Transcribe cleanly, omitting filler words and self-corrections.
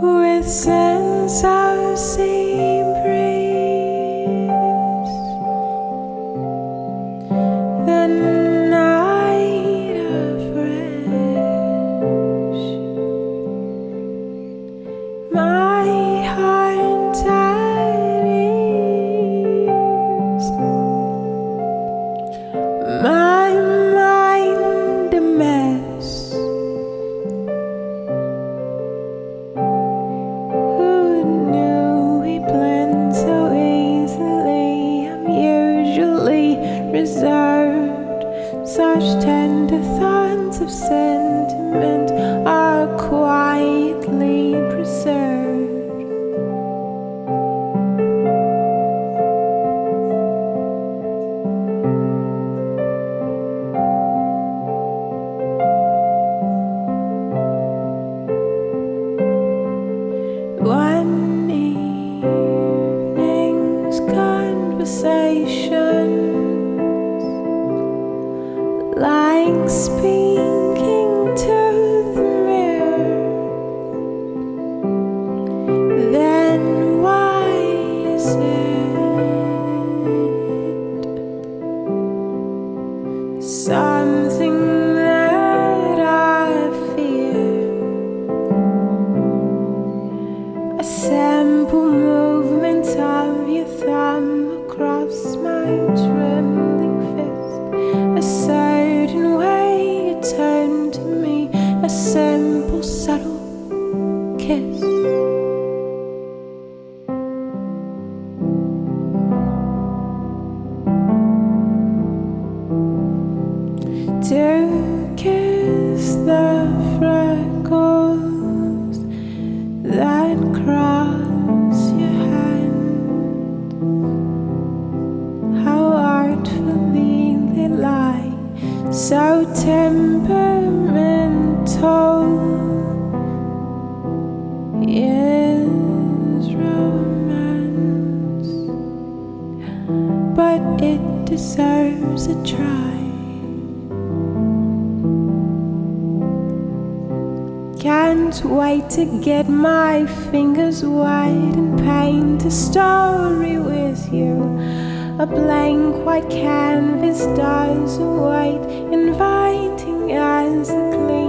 with scents of sea breeze. The night afresh, my heart at ease, my mind a mess. Who knew we blend so easily? I'm usually reserved. Such tender thoughts of sentiment are quietly preserved. One evening's conversations, like speaking to the mirror. Then why is it something that I fear? A simple movement of your thumb across my trembling fist, a certain way you turn to me, a simple, subtle kiss. To kiss the freckles that cross your hand, how artfully they lie, so temperamental is romance, but it deserves a try. Can't wait to get my fingers wet and paint a story with you. A blank white canvas does await, inviting as the clean